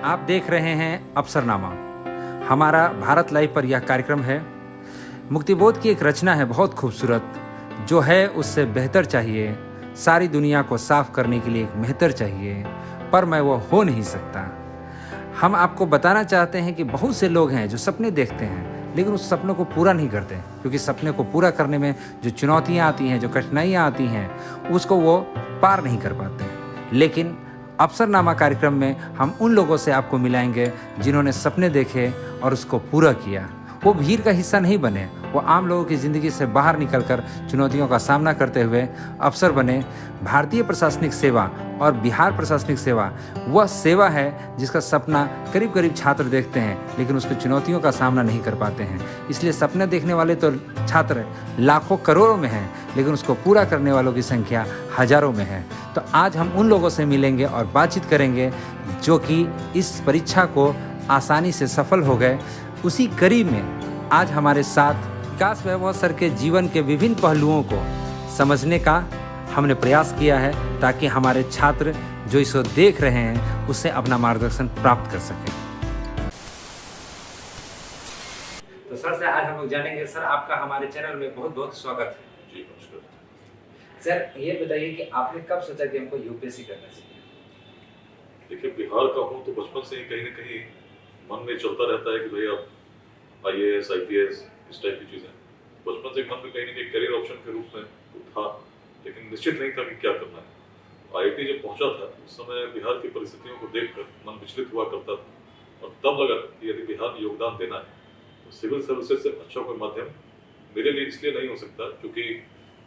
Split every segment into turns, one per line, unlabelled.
आप देख रहे हैं अवसरनामा। हमारा भारत लाइव पर यह कार्यक्रम है। मुक्तिबोध की एक रचना है बहुत खूबसूरत, जो है उससे बेहतर चाहिए, सारी दुनिया को साफ करने के लिए एक मेहतर चाहिए, पर मैं वो हो नहीं सकता। हम आपको बताना चाहते हैं कि बहुत से लोग हैं जो सपने देखते हैं लेकिन उस सपनों को पूरा नहीं करते, क्योंकि सपने को पूरा करने में जो चुनौतियां आती हैं, जो कठिनाइयां आती हैं, उसको वो पार नहीं कर पाते। लेकिन अवसरनामा कार्यक्रम में हम उन लोगों से आपको मिलाएंगे जिन्होंने सपने देखे और उसको पूरा किया। वो भीड़ का हिस्सा नहीं बने, वो आम लोगों की ज़िंदगी से बाहर निकलकर चुनौतियों का सामना करते हुए अफसर बने। भारतीय प्रशासनिक सेवा और बिहार प्रशासनिक सेवा वह सेवा है जिसका सपना करीब करीब छात्र देखते हैं, लेकिन उसकी चुनौतियों का सामना नहीं कर पाते हैं। इसलिए सपने देखने वाले तो छात्र लाखों करोड़ों में हैं, लेकिन उसको पूरा करने वालों की संख्या हजारों में है। तो आज हम उन लोगों से मिलेंगे और बातचीत करेंगे जो कि इस परीक्षा को आसानी से सफल हो गए। उसी कड़ी में आज हमारे साथ विकास वैभव सर के जीवन के विभिन्न पहलुओं को समझने का हमने प्रयास किया है, ताकि हमारे छात्र जो इसको देख रहे हैं उससे अपना मार्गदर्शन प्राप्त कर सकें। तो सर से आज हम लोग जानेंगे। सर, आपका हमारे चैनल में बहुत बहुत स्वागत है।
जी नमस्कार
सर, ये बताइए कि आपने कब सोचा कि हमको यूपीएससी करना चाहिए?
देखिए, बिहार का हूँ तो बचपन से ही कहीं ना कहीं मन में चलता रहता है कि भाई आप IAS IPS इस टाइप की चीज़ें बचपन से मन में कहीं ना कहीं करियर ऑप्शन के रूप में तो था, लेकिन निश्चित नहीं था कि क्या करना है। IIT जब पहुंचा था उस समय बिहार की परिस्थितियों को देखकर मन विचलित हुआ करता था, और तब लगा कि यदि बिहार में योगदान देना है तो सिविल सर्विसेज से अच्छा कोई माध्यम मेरे लिए इसलिए नहीं हो सकता क्योंकि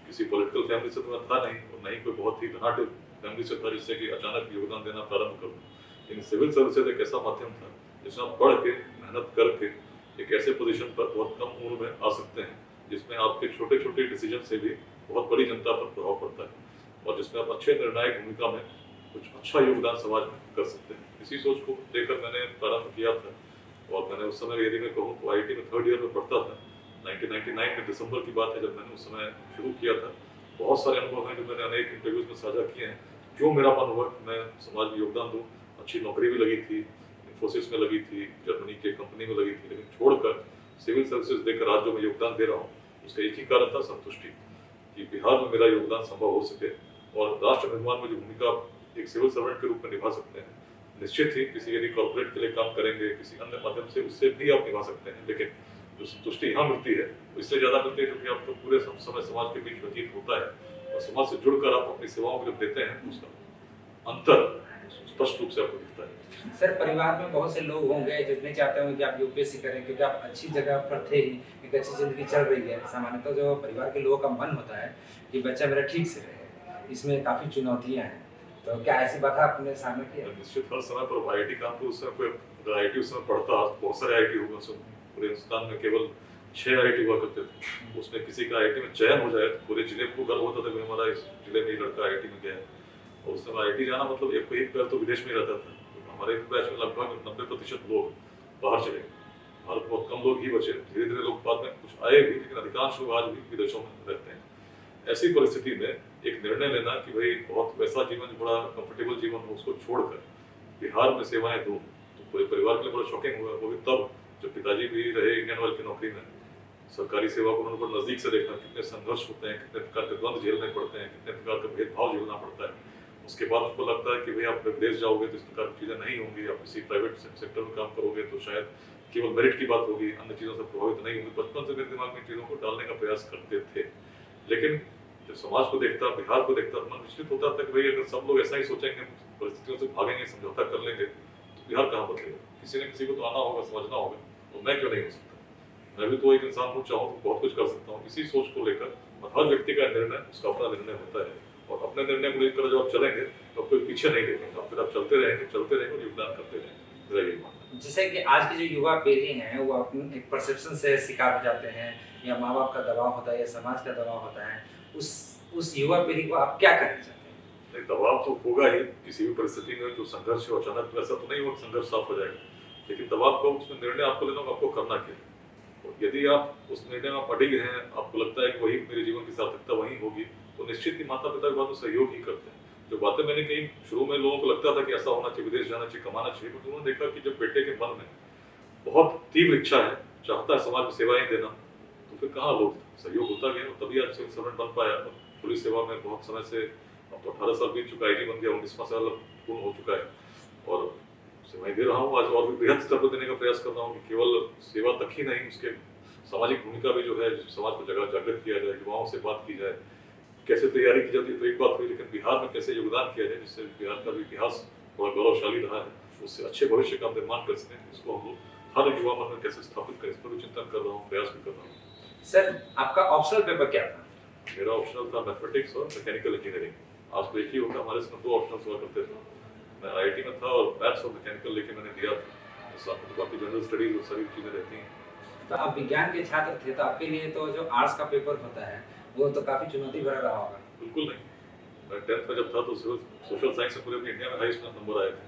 किसी पॉलिटिकल फैमिली से तो मैं था नहीं, और नहीं कोई बहुत ही धनाढ्य फैमिली से था जिससे कि अचानक योगदान देना प्रारंभ कर दूं। लेकिन सिविल सर्विसेज एक ऐसा माध्यम था जिसमें आप पढ़ के मेहनत करके एक ऐसे पोजीशन पर बहुत कम उम्र में आ सकते हैं जिसमें आपके छोटे छोटे डिसीजन से भी बहुत बड़ी जनता पर प्रभाव पड़ता है, और जिसमें आप अच्छे निर्णायक भूमिका में कुछ अच्छा योगदान समाज में कर सकते हैं। इसी सोच को लेकर मैंने प्रारंभ किया था, और मैंने उस समय यदि मैं कहूँ तो IIT में 3rd ईयर में पढ़ता था। 1999 के दिसंबर की बात है जब मैंने उस समय शुरू किया था। बहुत सारे अनुभव हैं जो मैंने अनेक इंटरव्यूज में साझा किए हैं। जो मेरा मन हुआ मैं समाज में योगदान दूँ। अच्छी नौकरी भी लगी थी, इन्फोसिस में लगी थी, जर्मनी के कंपनी में लगी थी, लेकिन छोड़कर सिविल सर्विसेज देकर आज जो मैं योगदान दे रहा हूँ उसका एक ही कारण था, संतुष्टि, कि बिहार में मेरा योगदान संभव हो सके और राष्ट्र निर्माण में जो भूमिका एक सिविल सर्वेंट के रूप में निभा सकते हैं, निश्चित ही किसी यदि कॉर्पोरेट के लिए काम करेंगे किसी अन्य माध्यम से उससे भी आप निभा सकते हैं, लेकिन जो संतुष्टि यहाँ मिलती है वो इससे ज्यादा मिलती है क्योंकि आपको पूरे समय समाज के बीच व्यतीत होता है, और समाज से जुड़कर आप अपनी सेवाओं को जब देते हैं उसका अंतर स्पष्ट रूप से आपको दिखता है।
सर, परिवार में बहुत से लोग होंगे जो नहीं चाहते होंगे कि आप यूपीएससी करें, क्योंकि आप अच्छी जगह पर थे ही, एक अच्छी जिंदगी चल रही है। सामान्यतः जो परिवार के लोगों का मन होता है कि बच्चा मेरा ठीक से रहे, इसमें काफ़ी चुनौतियाँ हैं। तो क्या ऐसी बात आपने सामना किया?
निश्चित हर समय पर IIT काम तो उस समय कोई IIT उस समय पढ़ता, बहुत सारे IIT हुए उस पूरे हिंदुस्तान में केवल 6 IIT हुआ करते थे। उसमें किसी का IIT में चयन हो जाए तो पूरे जिले को गर्व होता था कि हमारा इस जिले में लड़का IIT में गया है। और उस समय IIT जाना मतलब एक पैर तो विदेश में ही रहता था। हमारे बैच में लगभग 90% लोग बाहर चले गए, भारत में बहुत कम लोग ही बचे। धीरे धीरे लोग बाद में कुछ आए भी, लेकिन अधिकांश लोग आज भी विदेशों में रहते हैं। ऐसी परिस्थिति में एक निर्णय लेना कि भाई बहुत वैसा जीवन जो बड़ा कंफर्टेबल जीवन हो उसको छोड़कर बिहार में सेवाएं दूं, तो पूरे परिवार के लिए बड़ा शॉकिंग हुआ। वो भी तब जब पिताजी भी रहे इंडियन ऑयल की नौकरी में, सरकारी सेवा को उन्होंने बड़ा नजदीक से देखा, कितने संघर्ष होते हैं, कितने प्रकार के द्वंद्व झेलने पड़ते हैं, कितने प्रकार का भेदभाव झेलना पड़ता है। उसके बाद उनको लगता है कि भाई आप विदेश जाओगे तो इस प्रकार की चीज़ें नहीं होंगी, आप किसी प्राइवेट सेक्टर में काम करोगे तो शायद केवल मेरिट की बात होगी, अन्य चीज़ों से प्रभावित नहीं होंगे। बचपन से मेरे दिमाग में चीज़ों को डालने का प्रयास करते थे, लेकिन जब समाज को देखता, बिहार को देखता, मन निश्चित होता था कि भाई अगर सब लोग ऐसा ही सोचेंगे, परिस्थितियों से भागेंगे, समझौता कर लेंगे तो बिहार कहाँ बदलेगा। किसी न किसी को तो आना होगा, समझना होगा, तो मैं क्यों नहीं हो सकता। मैं भी तो एक इंसान हूँ, चाहूँ तो बहुत कुछ कर सकता हूँ। इसी सोच को लेकर हर व्यक्ति का निर्णय उसका अपना निर्णय होता है, और अपने निर्णय को लेकर जब आप चलेंगे तो कोई पीछे नहीं देखेंगे, फिर आप चलते रहेंगे और योगदान करते रहेंगे। मेरा यही मानना है।
जैसे कि आज की जो युवा पीढ़ी है वो अपने एक परसेप्शन से शिकार हो जाते हैं, या माँ बाप का दबाव होता है या समाज का दबाव होता है, उस युवा पीढ़ी को आप क्या कहना चाहते हैं?
नहीं, दबाव तो होगा ही किसी भी परिस्थिति में। जो संघर्ष है अचानक तो ऐसा तो नहीं होगा संघर्ष साफ हो जाएगा, लेकिन दबाव का उसमें निर्णय आपको लेना होगा, आपको करना क्या है। यदि आप उस निर्णय में अडिग हैं, आपको लगता है कि वही मेरे जीवन की सार्थकता वही होगी, तो निश्चित ही माता पिता के बाद में सहयोग ही करते हैं। जो बातें मैंने कही, शुरू में लोगों को लगता था कि ऐसा होना चाहिए, विदेश जाना चाहिए, कमाना चाहिए, बट उन्होंने देखा कि जब बेटे के मन में बहुत तीव्र इच्छा है, चाहता है समाज में सेवाएं देना, तो फिर कहाँ लोग सहयोग होता गया, और तभी आज सिविल सर्वेंट बन पाया। और पुलिस सेवा में बहुत समय से, अब तो 18 साल बीत चुका, आईजी बन गया, 19वां साल पूर्ण हो चुका है, और सेवाएं दे रहा हूँ आज, और भी बृहद स्तर पर देने का प्रयास कर रहा हूँ कि केवल सेवा तक ही नहीं, उसके सामाजिक भूमिका भी जो है, समाज को जगह जागृत किया जाए, युवाओं से बात की जाए, कैसे तैयारी की जाती है तो एक बात हुई, लेकिन बिहार में कैसे योगदान किया जाए जिससे बिहार का भी इतिहास बड़ा गौरवशाली रहा है, उससे अच्छे भविष्य का हम निर्माण कर सकें, इसको हम लोग हर युवा मन में कैसे स्थापित करें, इस पर भी चिंतन कर रहा हूँ, प्रयास भी कर रहा हूँ।
सर आपका ऑप्शनल पेपर क्या था?
मेरा ऑप्शनल था मैथमेटिक्स और मैकेनिकल इंजीनियरिंग। आज तो एक ही होता, हमारे इसमें 2 ऑप्शनल्स हुआ करते थे। मैं आईआईटी में था और मैथ्स और मैकेनिकल लेके मैंने दिया था, साथ में बाकी जनरल स्टडीज और सारी चीज़ें रहती हैं।
तो आप विज्ञान के छात्र थे, तो आपके लिए तो जो आर्ट्स का पेपर होता है वो तो काफी चुनौती भरा रहा होगा।
बिल्कुल नहीं, मैं 10th में जब था तो सोशल साइंस में पूरे अपनी इंडिया में हाईएस्ट नंबर आए थे।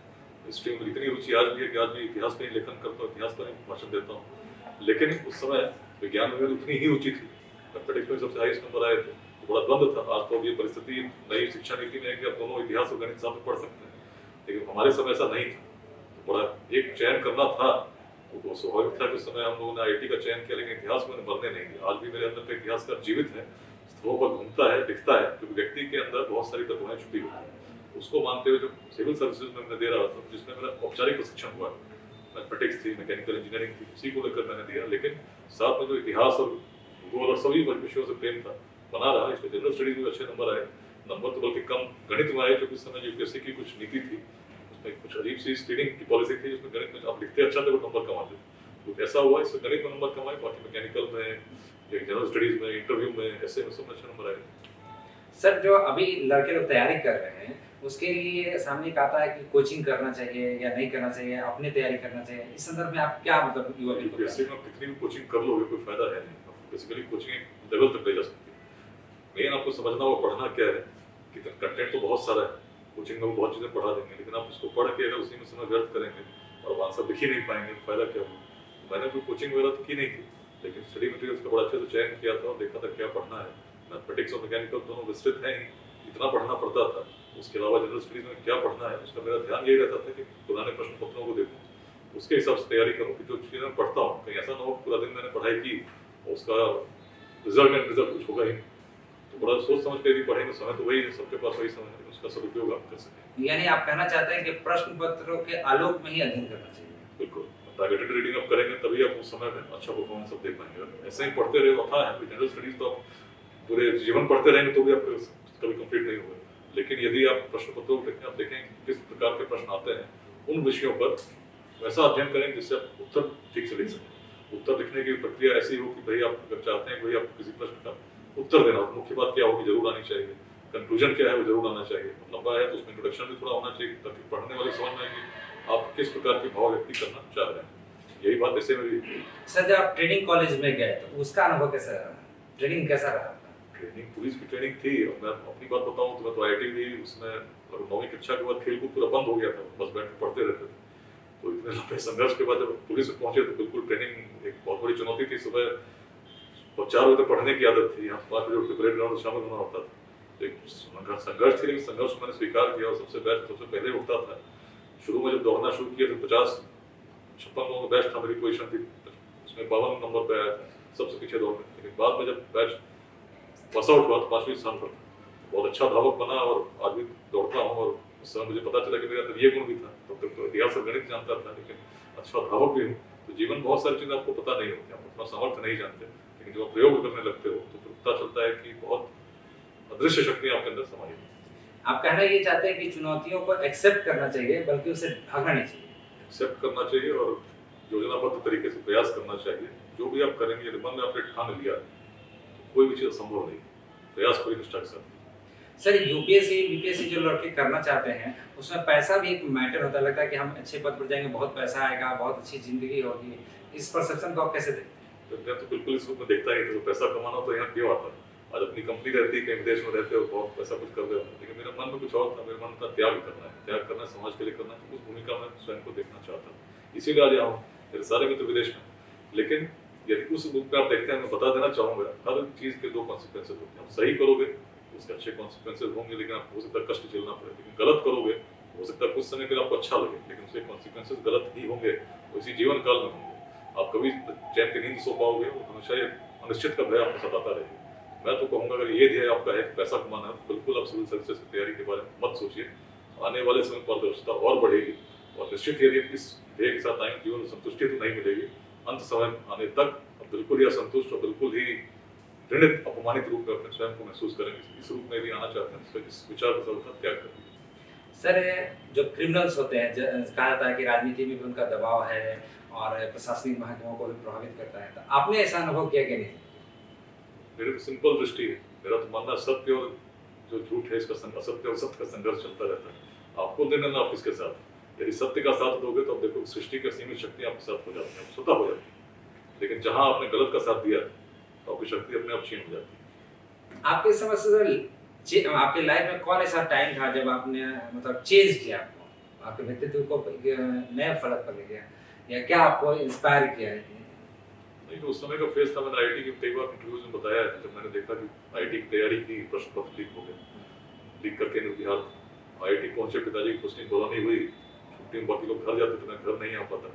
हिस्ट्री में इतनी रुचि आज भी है कि आज भी इतिहास पर ही लेखन करता हूँ, इतिहास पर ही भाषण देता हूँ, लेकिन उस समय विज्ञान में उतनी ही रुचि थी, मैथमेटिक्स में सबसे हाईएस्ट नंबर आए थे, तो बड़ा द्वंद्व था। आज तो अब ये परिस्थिति नई शिक्षा नीति में है कि आप दोनों इतिहास और गणित साथ में पढ़ सकते हैं, लेकिन हमारे समय ऐसा नहीं था, तो बड़ा एक चयन करना था, तो स्वाभाविक था कि उस समय हम लोगों ने आईआईटी का चयन किया, लेकिन इतिहास मैंने बढ़ने नहीं दिया। आज भी मेरे अंदर का इतिहास का जीवित है, स्थलों पर घूमता है, दिखता है, क्योंकि व्यक्ति के अंदर बहुत सारी प्रतिभाएं छुपी हुई है। उसको मानते हुए जो सिविल सर्विसेज में मैं दे रहा था, जिसमें मेरा औपचारिक प्रशिक्षण हुआ, मैथमेटिक्स थी, मैकेनिकल इंजीनियरिंग थी, उसी को लेकर मैंने दिया, लेकिन साथ में जो इतिहास और भूगोल और सभी विषयों से प्रेम था बना रहा। इसमें जनरल स्टडीज में अच्छे नंबर आए, नंबर तो बल्कि कम गणित में आए, क्योंकि उस समय यूपीएससी की कुछ नीति थी, उसमें कुछ अजीब सी स्क्रीनिंग की पॉलिसी थी, जिसमें गणित में आप लिखते अच्छा थे वो नंबर कमा लेते, तो ऐसा हुआ, इससे गणित में नंबर कमाए, बाकी मैकेनिकल में, जनरल स्टडीज में, इंटरव्यू में, ऐसे में सब अच्छे नंबर आए।
सर जो अभी लड़के लोग तैयारी कर रहे हैं उसके लिए सामने एक आता है कि कोचिंग करना चाहिए या नहीं करना चाहिए, अपनी तैयारी करना चाहिए, इस संदर्भ में आप क्या मतलब युवा पीढ़ी को
यूपीएससी में आप कितनी भी कोचिंग कर लोगे कोई फायदा है नहीं, बेसिकली कोचिंग एक लेवल तक ले जा सकती है। मेन आपको समझना होगा पढ़ना क्या है, कि कंटेंट तो बहुत सारा है, कोचिंग में वो बहुत चीज़ें पढ़ा देंगे, लेकिन आप उसको पढ़ के अगर उसी में समय व्यर्थ करेंगे और आंसर लिख ही नहीं पाएंगे तो फायदा क्या होगा। तो मैंने कोई कोचिंग वगैरह तो की नहीं थी, लेकिन स्टडी मटेरियल्स का बड़ा अच्छे से चयन किया था और देखा था क्या पढ़ना है। मैथमेटिक्स और मैकेनिकल दोनों विस्तृत हैं ही, इतना पढ़ना पड़ता था, उसके अलावा जनरल स्टडीज में क्या पढ़ना है उसका मेरा ध्यान यही रहता था कि पुराने प्रश्न पत्रों को देखूं, उसके हिसाब से तैयारी करूं कि जो चीज़ें मैं पढ़ता हूँ कहीं ऐसा ना हो पूरा दिन मैंने पढ़ाई की और उसका रिजल्ट कुछ होगा ही, तो बड़ा सोच समझ के भी पढ़ेंगे। समय तो वही है, सबके पास वही समय है, उसका सदुपयोग आप कर सकें।
यानी आप कहना चाहते हैं कि प्रश्न पत्रों के आलोक में ही अध्ययन करना चाहिए?
बिल्कुल, टारगेटेड रीडिंग आप करेंगे तभी आप उस समय में अच्छा परफॉर्मेंस आप दे पाएंगे। और ऐसे ही पढ़ते रहे अथा है, जनरल स्टडीज तो आप पूरे जीवन पढ़ते रहेंगे तो भी आप कभी कंप्लीट नहीं होगा, लेकिन यदि आप प्रश्न पत्रों को देखें, आप देखें किस प्रकार के प्रश्न आते हैं, उन विषयों पर वैसा अध्ययन करें जिससे आप उत्तर ठीक से लिख सकें। उत्तर लिखने की प्रक्रिया ऐसी हो कि भाई आप अगर चाहते हैं कि भाई आपको किसी प्रश्न का उत्तर देना हो, मुख्य बात क्या होगी जरूर आनी चाहिए, कंक्लूजन क्या है वो जरूर आना चाहिए, लंबा है तो उसमें इंट्रोडक्शन भी थोड़ा होना चाहिए ताकि पढ़ने वाले समझ में आए कि आप किस प्रकार के भाव व्यक्ति करना चाह रहे हैं। यही बात ऐसे में भी।
सर जब आप ट्रेनिंग कॉलेज में गए तो उसका अनुभव कैसा रहा, ट्रेनिंग कैसा रहा?
ट्रेनिंग पुलिस की ट्रेनिंग थी, और मैं अपनी बात बताऊं तो मैं तो आईआईटी भी उसमें 9वीं कक्षा के बाद खेलकूद पूरा बंद हो गया था, बस बैठ के पढ़ते रहते थे। तो इतने लंबे संघर्ष के बाद जब पुलिस में पहुंचे तो बिल्कुल ट्रेनिंग एक बहुत बड़ी चुनौती थी। सुबह 4 बजे तक पढ़ने की आदत थी, यहाँ 5 बजे उठ के परेड ग्राउंड में शामिल होना होता था। तो एक संघर्ष थी, लेकिन संघर्ष को मैंने स्वीकार किया और सबसे पहले उठता था। शुरू में जब दौड़ना शुरू किया तो 56 लोगों का बैच था, मेरी पोजीशन थी, उसमें 52 नंबर पे आया था सबसे पीछे दौड़ में। लेकिन बाद में जब बैच पास आउट हुआ तो 5वीं स्थान पर बहुत अच्छा धावक बना और आज भी दौड़ता हूँ। और उस समय मुझे पता चला कि मेरे अंदर ये गुण भी था, तब तक तो इतिहास और गणित जानता था, लेकिन अच्छा धावक भी हूँ। तो जीवन बहुत सारी चीज़ें आपको पता नहीं होती, आप अपना सामर्थ्य नहीं जानते, लेकिन जब आप प्रयोग करने लगते हो तो फिर पता चलता है कि बहुत अदृश्य शक्ति आपके अंदर समाई है।
आप कहना ये चाहते हैं कि चुनौतियों को एक्सेप्ट करना चाहिए बल्कि उसे भागना नहीं चाहिए?
एक्सेप्ट करना चाहिए और योजनाबद्ध तरीके से प्रयास करना चाहिए। जो भी आप करेंगे, यदि मन में आपने ठान लिया तो कोई भी चीज़ असंभव नहीं, प्रयास कोई निष्ठा के साथ।
सर यूपीएससी बीपीएससी जो लड़के करना चाहते हैं उसमें पैसा भी एक मैटर होता है, लगता है कि हम अच्छे पद पर जाएंगे, बहुत पैसा आएगा, बहुत अच्छी जिंदगी होगी, इस परसेप्शन को आप कैसे देखते हैं?
तो मैं तो बिल्कुल इस रूप में देखता ही नहीं, तो पैसा कमाना तो यहाँ क्यों आता है। आज अपनी कंपनी रहती है, कहीं विदेश में रहते हो, बहुत पैसा कुछ कर रहे हो, लेकिन मेरे मन में कुछ और था। मेरे मन था त्याग करना है, त्याग करना है, समाज के लिए करना है। उस भूमिका में स्वयं को देखना चाहता हूँ, इसीलिए आज यहाँ हूँ। मेरे सारे मित्र विदेश में, लेकिन यदि उस बुक पे आप देखते हैं, मैं बता देना चाहूँगा, हर चीज़ के 2 कॉन्सिक्वेंसेस होते हैं। आप सही करोगे उसके अच्छे कॉन्सिक्वेंसेज होंगे, लेकिन आपको हो सकता है कष्ट झेलना पड़े। लेकिन गलत करोगे हो सकता है कुछ समय के लिए आपको अच्छा लगे, लेकिन उसके कॉन्सिक्वेंसेज गलत ही होंगे, वो इसी जीवन काल में होंगे। आप कभी चैन की नींद सो पाओगे, और हमेशा ये अनिश्चित का भय आपको सताता रहेगा। मैं तो कहूँगा अगर ये ध्येय आपका है पैसा कमाना है, तो बिल्कुल आप सिविल सर्विसेज की तैयारी के बारे में मत सोचिए। आने वाले समय पारदर्शिता और बढ़ेगी, और निश्चित यदि इस ध्येय के साथ आएंगे जीवन में संतुष्टि तो नहीं मिलेगी। अंत समय आने तक आप बिल्कुल ही असंतुष्ट और बिल्कुल ही घृणित अपमानित रूप में अपने स्वयं को महसूस करेंगे। इस रूप में भी आना चाहते हैं, इस विचार को सर्वथा त्याग करें।
सर, जो क्रिमिनल्स होते हैं, कहा जाता है कि राजनीति में भी उनका दबाव है और प्रशासनिक महकमों को भी प्रभावित करता है, तो आपने ऐसा अनुभव किया कि नहीं?
मेरी तो सिंपल दृष्टि है, मेरा तो मानना सत्य और जो झूठ है इसका असत्य और सत्य का संघर्ष चलता रहता है। आपको देना ना आप किसके साथ, यदि सत्य का साथ दोगे तो आप देखो सृष्टि की असीमित शक्ति आपके साथ हो जाती है, स्वतः हो जाती है। लेकिन जहां आपने गलत का साथ दिया तो आपकी शक्ति अपने आप छीन हो जाती है।
आपके समझ से आपके लाइफ में कौन ऐसा टाइम था जब आपने मतलब चेंज किया, आपके व्यक्तित्व को नया फर्क पड़ गया, या क्या आपको इंस्पायर किया है?
नहीं, तो उस समय का फेस था। मैंने आईटी की कई बार इंटरव्यूज में बताया है, जब मैंने देखा कि आईटी की तैयारी की, प्रश्न पत्र लीक हो गए, लीक करके बिहार आईटी पहुंचे, पिताजी की पोस्टिंग बरौनी हुई, छुट्टी में बाकी लोग घर जाते थे, मैं घर नहीं आ पाता,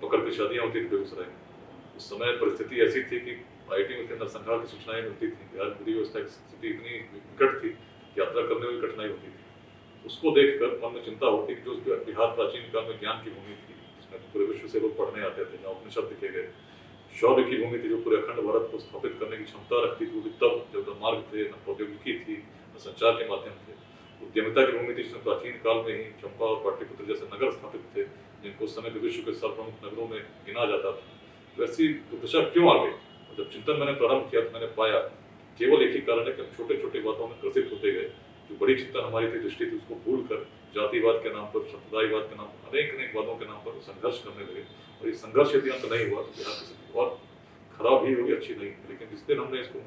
पकड़ के शादियां होती थी बेगूसराय में। उस समय परिस्थिति ऐसी थी कि आईटी में नरसंहार की सूचनाएं मिलती थी, बिहार विधि व्यवस्था की स्थिति इतनी विकट थी कि यात्रा करने में कठिनाई होती थी। उसको देखकर मन में चिंता होती कि जो बिहार प्राचीन काल में ज्ञान की भूमि थी, जिसमें पूरे विश्व से लोग पढ़ने आते थे, जहाँ उपनिषद लिखे गए, शौर्य की भूमि थी, जो पूरे अखंड भारत को स्थापित करने की क्षमता रखती थी, तब जब न मार्ग थे, न प्रौद्योगिकी थी, न संचार के माध्यम थे, उद्यमिता की भूमि थी, जिसमें प्राचीन काल में ही चंपा और पाटलिपुत्र जैसे नगर स्थापित थे, जिनको उस समय विश्व के सर्वप्रमुख नगरों में गिना जाता था। वैसी दुर्दशा क्यों आ गई? जब चिंतन मैंने प्रारंभ किया तो मैंने पाया केवल एक ही कारण है कि हम छोटे छोटे बातों में ग्रसित होते गए। जो बड़ी चिंतन हमारी थी, दृष्टि थी, उसको भूलकर जातिवाद के नाम पर, संप्रदायवाद के नाम पर, अनेक बातों के नाम पर संघर्ष करने लगे। और ये संघर्ष यदि अंत नहीं हुआ तो बिहार की स्थिति बहुत खराब ही होगी, अच्छी नहीं। लेकिन जिस दिन हमने इसको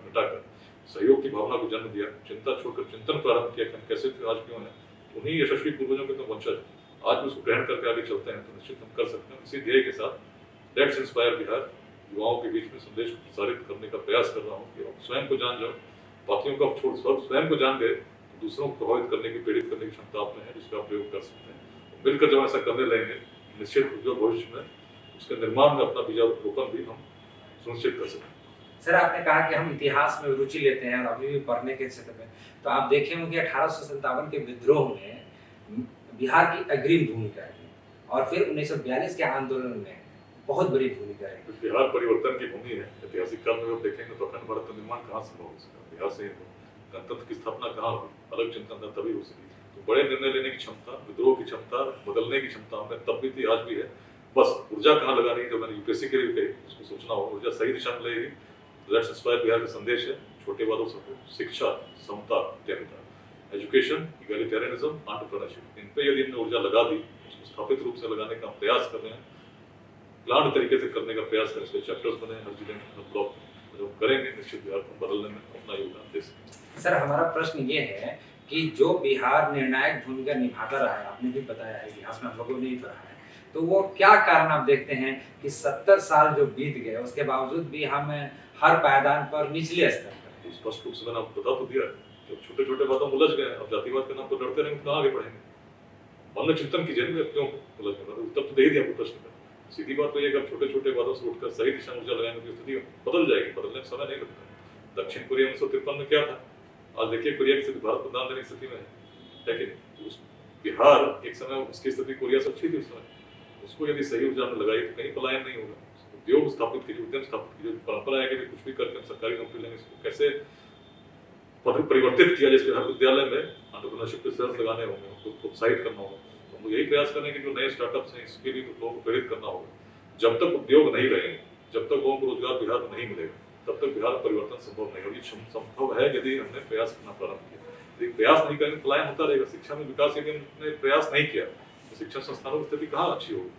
मिटाकर सहयोग की भावना को जन्म दिया, चिंता छोड़कर चिंतन प्रारंभ किया कि हम कैसे थे, आज क्यों है, तो उन्हीं यशस्वी पूर्वजों के तो वंशज आज भी उसको ग्रहण करके आगे चलते हैं, तो निश्चित हम कर सकते हैं। इसी ध्येय के साथ लेट्स इंस्पायर बिहार युवाओं के बीच में संदेश को प्रसारित करने का प्रयास कर रहा हूँ कि आप स्वयं को जान जाओ, बाकियों का छोड़, स्वयं को जान गए तो दूसरों को प्रभावित करने की, प्रेरित करने की क्षमता आप में है, जिसका आप प्रयोग कर सकते हैं। तो मिलकर जब ऐसा करने लगेंगे, निश्चित उज्जवल भविष्य में उसके निर्माण में अपना बीजारोपण भी हम सुनिश्चित कर सकते हैं।
सर, आपने कहा कि हम इतिहास में रुचि लेते हैं और अभी भी पढ़ने के क्षेत्र में, तो आप देखे होंगे 1857 के विद्रोह में बिहार की अग्रिम भूमिका है, और फिर 1942 के आंदोलन में बहुत बड़ी भूमिका है।
बिहार परिवर्तन की भूमि है। ऐतिहासिक काल में आप देखेंगे तो अखंड भारत का निर्माण कहाँ संभव हो सका, बिहार से ही हो। गणतंत्र की स्थापना कहाँ हुई, अलग चिंतन था तभी हो सकी। तो बड़े निर्णय लेने की क्षमता, विद्रोह की क्षमता, बदलने की क्षमता हमें तब भी थी, आज भी है। बस ऊर्जा कहाँ लगानी है, जो मैंने यूपीएससी के लिए कही, उसको सोचना होगा। ऊर्जा सही दिशा में लगेगी। लेट्स इंस्पायर बिहार का संदेश है, छोटे वालों से शिक्षा, समता, उद्यमिता, एजुकेशन, इगैलिटेरियनिज्म, एंटरप्रेन्योरशिप, इन पे यदि हमने ऊर्जा लगा दी, उसको स्थापित रूप से लगाने का प्रयास कर रहे हैं, प्लान तरीके से करने का प्रयास करें, इसके चैप्टर्स बने हर जिले में, हर ब्लॉक में, जो करेंगे निश्चित बिहार को बदलने में अपना योगदान दे सकते।
सर, हमारा प्रश्न ये है कि जो बिहार निर्णायक भूमिका निभाता रहा है, आपने भी बताया है, इतिहास में हम लोगों ने भी पढ़ा है, तो वो क्या कारण आप देखते हैं कि 70 साल जो बीत गए उसके बावजूद भी हम हर पायदान पर निचले स्तर पर?
स्पष्ट रूप से मैंने आपको बता तो दिया, जब छोटे छोटे बातों में उलझ गए, अब जातिवाद के नाम पर लड़ते रहेंगे तो कहाँ आगे बढ़ेंगे? मन में चिंतन कीजिए, क्यों उलझ गए? उत्तर तो दे ही दिया आपको प्रश्न का। सीधी बात तो ये, अगर छोटे छोटे बातों से उठकर सही दिशा में ऊर्जा लगाएंगे तो स्थिति बदल जाएगी। बदलने में समय नहीं लगता। दक्षिण कोरिया 1953 में क्या था, आज देखिए कोरिया की स्थिति भारत को दान देने की स्थिति में है कि नहीं? बिहार एक समय उसकी स्थिति कोरिया से अच्छी थी उस समय, उसको यदि सही ऊर्जा में लगाई तो कहीं पलायन नहीं होगा। उद्योग स्थापित कीजिए, उद्यम स्थापित कीजिए। परंपरा है कि कुछ भी करके हम सरकारी नौकरी लेंगे, इसको कैसे परिवर्तित किया जाए। हर विद्यालय में एंटरप्रेन्योरशिप के सेल्स लगाने होंगे, उसको प्रोत्साहित करना होगा। तो यही प्रयास करने के जो नए स्टार्टअप्स हैं, इसके लिए तो लोगों को प्रेरित करना होगा। जब तक उद्योग नहीं रहेंगे, जब तक लोगों को रोजगार बिहार में नहीं मिलेगा, तब तक बिहार परिवर्तन संभव नहीं होगी। संभव है यदि हमने प्रयास करना प्रारंभ किया। यदि प्रयास नहीं करेंगे, पलायन होता रहेगा। शिक्षा में विकास यदि हमने प्रयास नहीं किया तो शिक्षण संस्थानों की स्थिति कहाँ अच्छी होगी?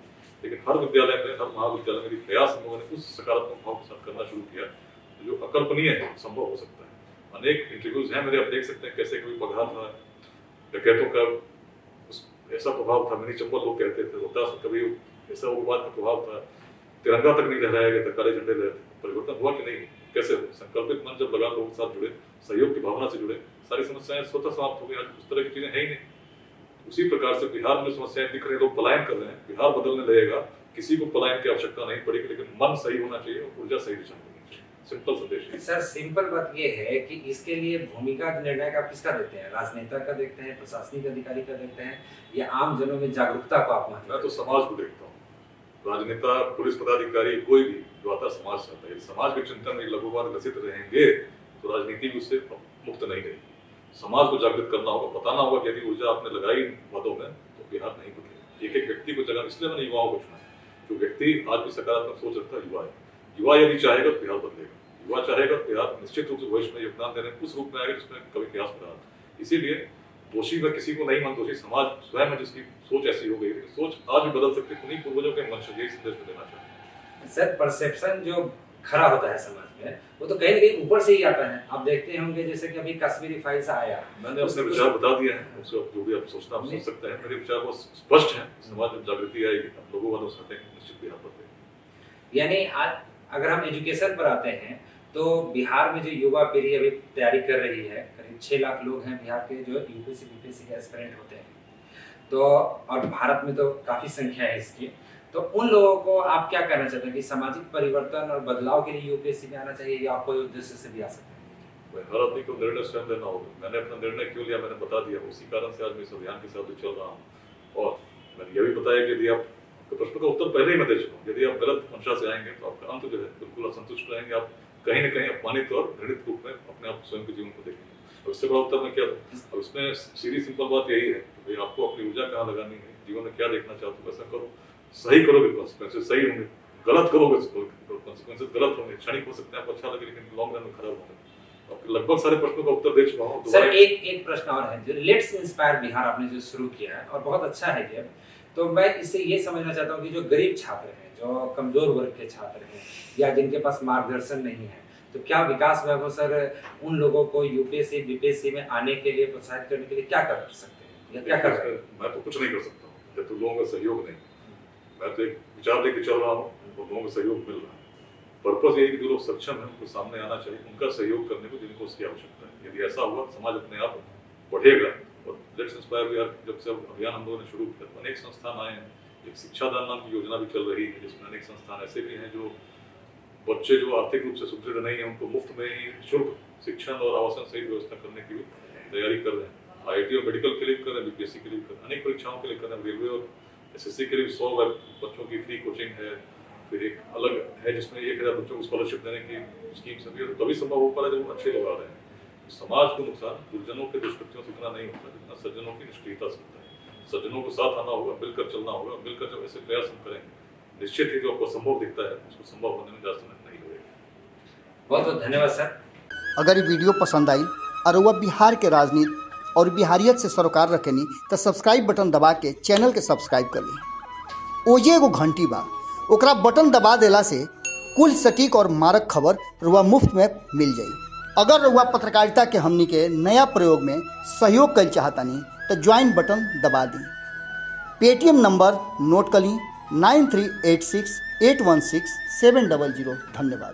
लेकिन हर विद्यालय में, हर महाविद्यालय में यदि प्रयास लोगों ने उस सकारात्मक भाव के साथ करना शुरू किया, तो जो अकल्पनीय है संभव हो सकता है। अनेक इंटरव्यूज हैं मेरे, आप देख सकते हैं कैसे कभी पगहा था, डकैतों का ऐसा प्रभाव था, मिनी चंबल लोग कहते थे, रोहतास में कभी ऐसा उग्रवाद का प्रभाव था, तिरंगा तक नहीं लहराया गया था, काले झंडे लहराए थे। परिवर्तन हुआ कि नहीं? कैसे हो? संकल्पित मन जब लगा लोगों के साथ जुड़े, सहयोग की भावना से जुड़े, सारी समस्याएं स्वतः समाप्त हो गई। आज उस तरह की चीजें है ही नहीं। उसी प्रकार से बिहार में समस्याएं दिख रही, लोग पलायन कर रहे हैं, बिहार बदलने लगेगा, किसी को पलायन की आवश्यकता नहीं पड़ेगी, लेकिन मन सही होना चाहिए और ऊर्जा सही दिशा में होनी चाहिए। सिंपल संदेश है
सर। सिंपल बात ये है कि इसके लिए भूमिका निर्णायक आप किसका देते हैं? राजनेता का देखते हैं, प्रशासनिक अधिकारी का देखते हैं, या आम जनों में जागरूकता को आप
मैं तो समाज को देखता हूँ। राजनेता, पुलिस पदाधिकारी, कोई भी जो आता समाज से आता है। समाज के चिंतन में लघुवाद ग्रसित रहेंगे तो राजनीति भी उससे मुक्त नहीं रहेगी। समाज को जागृत करना होगा, बताना होगा कि यदि ऊर्जा आपने लगाई वादों में तो बिहार नहीं बदलेगा। एक एक व्यक्ति को जगह, इसलिए मैंने युवाओं को चुना। जो व्यक्ति आज भी सकारात्मक सोच रखता है युवा है। युवा यदि चाहेगा तो बिहार बदलेगा। युवा चाहेगा तो बिहार निश्चित रूप से भविष्य में योगदान देने उस रूप में आएगा जिसमें कभी प्रयास में रहा। इसीलिए दोषी मैं किसी को नहीं मानता, दोषी समाज स्वयं है जिसकी सोच ऐसी हो गई है। सोच आज भी बदल सकती है, उन्हीं पूर्वजों के मंश यही संदेश में देना चाहते हैं।
सर, परसेप्शन जो खड़ा होता है समाज में, वो तो कहीं ना कहीं ऊपर से ही आता है। आप देखते होंगे जैसे कि अभी कश्मीरी फाइल्स आया,
मैंने अपने विचार बता दिए हैं, उसको जो भी आप सोचना आप सोच सकते हैं। मेरे विचार बहुत स्पष्ट हैं। समाज में जागृति आएगी, लोगों वालों से निश्चित बिहार बदलेगा।
यानी आज अगर हम एजुकेशन पर आते हैं तो बिहार में जो युवा पीढ़ी अभी तैयारी कर रही है, करीब 6 लाख लोग हैं बिहार के जो यूपीएससी बीपीएससी के एस्पिरेंट होते हैं, तो और भारत में तो काफ़ी संख्या है इसकी। तो उन लोगों को आप क्या कहना चाहते हैं कि सामाजिक परिवर्तन और बदलाव के लिए यूपीएससी में आना चाहिए, या कोई उद्देश्य से भी आ सकते हैं?
हर आदमी को निर्णय स्वयं लेना होगा। मैंने अपना निर्णय क्यों लिया मैंने बता दिया। उसी कारण से आज मैं इस अभियान के साथ चल रहा हूँ। और मैंने यह भी बताया कि यदि आप प्रश्न का उत्तर पहले ही मैं दे चुका हूँ। यदि आप गलत मंशा से आएंगे तो आपका अंत जो है बिल्कुल असंतुष्ट रहेंगे। आप कहीं न कहीं अपमानित और घृणित रूप में अपने आप स्वयं के जीवन को देखेंगे। और इससे बड़ा उत्तर मैं क्या दूं? अब इसमें सीधी सिंपल बात यही है कि आपको अपनी ऊर्जा कहाँ लगानी है, जीवन में क्या देखना चाहते हो वैसा करो। सही करोगे कॉन्सिक्वेंसेस सही होंगे, गलत करोगे कॉन्सिक्वेंसेस गलत होंगे। क्षणिक हो सकते हैं, आपको अच्छा लगे, लेकिन लॉन्ग रन में खराब होंगे। आपके लगभग सारे प्रश्नों का उत्तर दे चुका हूँ।
सर, एक प्रश्न और है, जो लेट्स इंस्पायर बिहार आपने जो शुरू किया है और बहुत अच्छा है ये, तो मैं इससे ये समझना चाहता हूँ कि जो गरीब छात्र हैं, जो कमजोर वर्ग के छात्र हैं, या जिनके पास मार्गदर्शन नहीं है, तो क्या विकास वैभव सर उन लोगों को यूपीएससी बीपीएससी में आने के लिए प्रोत्साहित करने के लिए क्या कर सकते हैं, या क्या कर रहे हैं?
मैं तो कुछ नहीं कर सकता हूँ जब तो लोगों का सहयोग नहीं। मैं तो एक विचार लेके चल रहा हूँ और लोगों का सहयोग मिल रहा है। पर्पस यही कि जो लोग सक्षम है उनको सामने आना चाहिए, उनका सहयोग करने को जिनको उसकी आवश्यकता है। यदि ऐसा हुआ समाज अपने आप बढ़ेगा। और लेट्स इंस्पायर बिहार जब से अभियान हम लोगों ने शुरू किया तो अनेक संस्थान आए हैं। एक शिक्षादान नाम की योजना भी चल रही है जिसमें अनेक संस्थान ऐसे भी हैं जो बच्चे जो आर्थिक रूप से सुदृढ़ नहीं है उनको मुफ्त में ही शुल्क शिक्षण और आवासन सहित व्यवस्था करने की भी तैयारी कर रहे हैं। आईटी और मेडिकल के लिए कर रहे हैं, बीपीएससी के लिए कर रहे हैं, अनेक परीक्षाओं के लिए कर रहे हैं। रेलवे और एसएससी के लिए 100 बच्चों की फ्री कोचिंग है। फिर एक अलग है जिसमें 1000 बच्चों को स्कॉलरशिप देने की स्कीम सभी तभी संभव हो पा रहा है जब अच्छे लोग आ रहे हैं। समाज को नुकसान दुर्जनों के दुष्कृत्यों से इतना नहीं होता जितना सज्जनों की निष्क्रियता से होता है। सज्जनों को साथ आना होगा, मिलकर चलना होगा। मिलकर जब ऐसे प्रयास हम करेंगे निश्चित ही जो आपको संभव दिखता है उसको संभव होने में ज्यादा समय नहीं लगेगा।
बहुत बहुत धन्यवाद सर।
अगर ये वीडियो पसंद आई और वह बिहार के राजनीति और बिहारियत से सरोकार रखेनी तो सब्सक्राइब बटन दबा के चैनल के सब्सक्राइब कर ली। ओजे एगो घंटी बा, ओकरा बटन दबा देला से कुल सटीक और मारक खबर रुआ मुफ्त में मिल जाई। अगर रुआ पत्रकारिता के हमनी के नया प्रयोग में सहयोग कर चाहतानी तो ज्वाइन बटन दबा दी। पेटीएम नंबर नोट कर ली 9386816700। धन्यवाद।